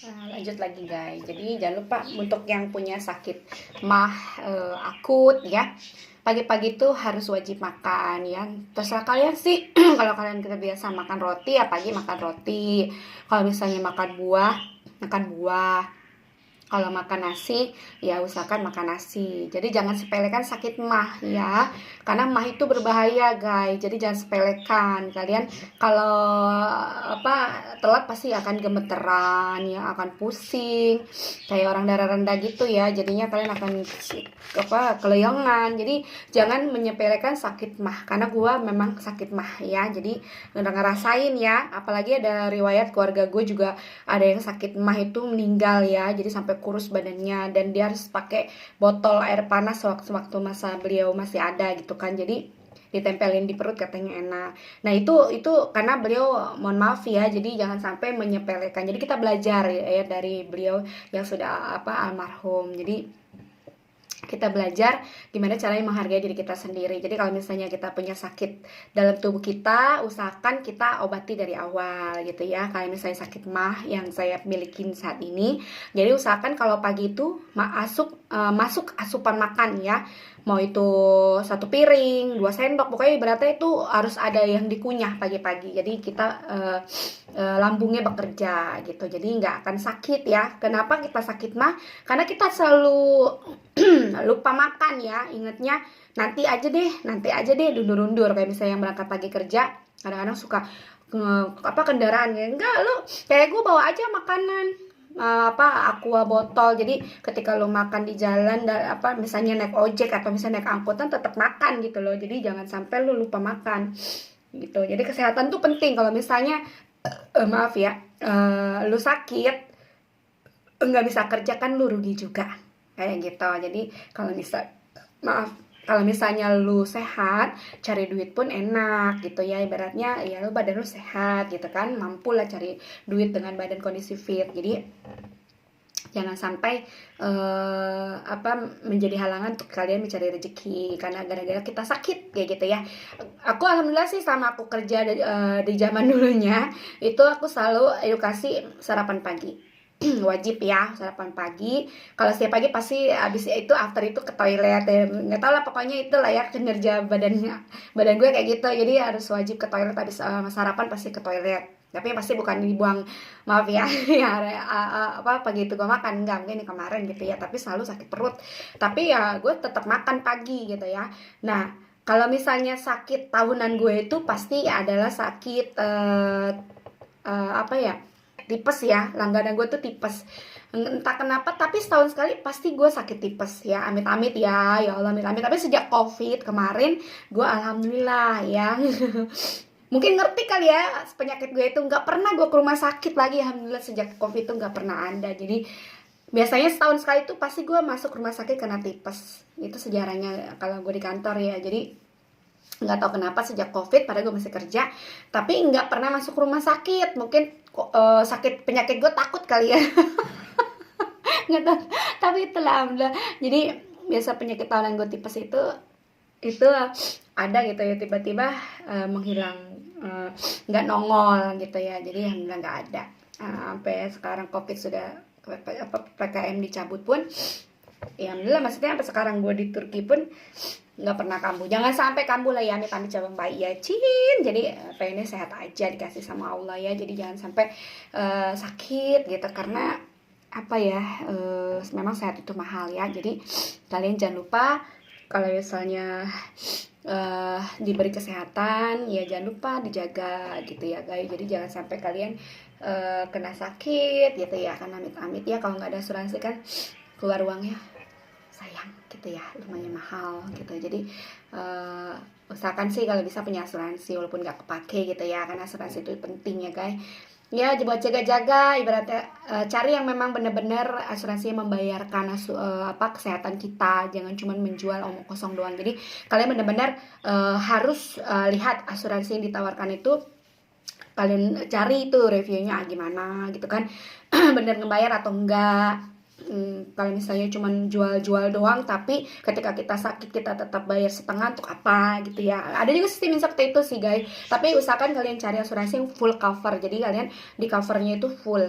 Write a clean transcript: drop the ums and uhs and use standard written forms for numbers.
Nah, lanjut lagi guys. Jadi jangan lupa untuk yang punya sakit mah akut ya. Pagi-pagi tuh harus wajib makan ya. Terserah kalian sih. Kalau kalian biasa makan roti ya pagi makan roti. Kalau misalnya makan buah, makan buah. Kalau makan nasi, ya usahakan makan nasi. Jadi jangan sepelekan sakit mah ya. Karena mah itu berbahaya, guys. Jadi jangan sepelekan. Kalian kalau telat pasti akan gemeteran ya, akan pusing. Kayak orang darah rendah gitu ya. Jadinya kalian akan keleongan. Jadi jangan menyepelekan sakit mah karena gua memang sakit mah ya. Jadi udah ngerasain ya. Apalagi ada riwayat keluarga gue juga ada yang sakit mah itu meninggal ya, jadi sampai kurus badannya dan dia harus pakai botol air panas waktu masa beliau masih ada gitu kan, jadi ditempelin di perut katanya enak. Nah itu karena beliau mohon maaf ya, jadi jangan sampai menyepelekan. Jadi kita belajar ya dari beliau yang sudah almarhum. Jadi kita belajar gimana caranya menghargai diri kita sendiri. Jadi kalau misalnya kita punya sakit dalam tubuh kita, usahakan kita obati dari awal gitu ya. Kalau misalnya sakit mah yang saya miliki saat ini, jadi usahakan kalau pagi itu masuk asupan makan ya. Mau itu 1 piring, 2 sendok, pokoknya berarti itu harus ada yang dikunyah pagi-pagi. Jadi kita lambungnya bekerja gitu. Jadi nggak akan sakit ya. Kenapa kita sakit mah? Karena kita selalu lupa makan ya, ingetnya nanti aja deh, dundur-dundur. Kayak misalnya yang berangkat pagi kerja kadang-kadang suka kendaraan ya, enggak, lu kayak gue bawa aja makanan aqua botol. Jadi ketika lu makan di jalan misalnya naik ojek atau misalnya naik angkutan tetap makan gitu loh. Jadi jangan sampai lu lupa makan gitu. Jadi kesehatan tuh penting. Kalau misalnya maaf ya, lu sakit nggak bisa kerja kan lu rugi juga kayak gitu. Jadi kalau kalau misalnya lu sehat, cari duit pun enak gitu ya. Ibaratnya ya lu badan lu sehat gitu kan, mampu lah cari duit dengan badan kondisi fit. Jadi jangan sampai menjadi halangan untuk kalian mencari rezeki karena gara-gara kita sakit kayak gitu ya. Aku alhamdulillah sih sama aku kerja di zaman dulunya itu aku selalu edukasi sarapan pagi. Wajib ya sarapan pagi. Kalau setiap pagi pasti habis itu after itu ke toilet ya. Nggak tahu lah, pokoknya itu lah ya kinerja badan gue kayak gitu. Jadi harus wajib ke toilet habis sarapan, pasti ke toilet. Tapi pasti bukan dibuang, maaf ya. Ya pagi itu gue makan enggak, mungkin kemarin gitu ya, tapi selalu sakit perut. Tapi ya gue tetap makan pagi gitu ya. Nah kalau misalnya sakit tahunan gue itu pasti adalah sakit tipes ya. Langganan gue tuh tipes, entah kenapa, tapi setahun sekali pasti gue sakit tipes ya, amit-amit ya, ya Allah amit-amit. Tapi sejak covid kemarin gue alhamdulillah ya mungkin ngerti kali ya penyakit gue itu, nggak pernah gue ke rumah sakit lagi alhamdulillah. Sejak covid itu nggak pernah ada. Jadi biasanya setahun sekali tuh pasti gue masuk rumah sakit karena tipes. Itu sejarahnya kalau gue di kantor ya. Jadi nggak tahu kenapa sejak covid, padahal gue masih kerja, tapi nggak pernah masuk rumah sakit. Mungkin sakit penyakit gue takut kali ya nggak tahu, tapi itulah alhamdulillah. Jadi biasa penyakit tahunan gue tipes itu ada gitu ya, tiba-tiba menghilang, nggak nongol gitu ya. Jadi alhamdulillah nggak ada. Sampai sekarang covid sudah PKM dicabut pun ya alhamdulillah, maksudnya sampai sekarang gue di Turki pun nggak pernah kambuh. Jangan sampai kambuh lah ya, amit-amit cabang bayi ya Cin. Jadi pengennya sehat aja, dikasih sama Allah ya. Jadi jangan sampai sakit gitu, karena memang sehat itu mahal ya. Jadi kalian jangan lupa kalau misalnya diberi kesehatan ya, jangan lupa dijaga gitu ya guys. Jadi jangan sampai kalian kena sakit gitu ya, karena amit-amit ya. Kalau nggak ada asuransi kan keluar uangnya sayang gitu ya, lumayan mahal gitu. Jadi usahakan sih kalau bisa punya asuransi walaupun nggak kepake gitu ya, karena asuransi itu penting ya guys ya, buat jaga-jaga. Ibaratnya cari yang memang benar-benar asuransi yang membayarkan kesehatan kita, jangan cuma menjual omong kosong doang. Jadi kalian benar-benar harus lihat asuransi yang ditawarkan itu, kalian cari itu reviewnya gimana gitu kan bener ngebayar atau enggak. Kalau misalnya cuma jual-jual doang tapi ketika kita sakit kita tetap bayar setengah, untuk apa gitu ya. Ada juga sistem seperti itu sih guys, tapi usahakan kalian cari asuransi yang full cover. Jadi kalian di covernya itu full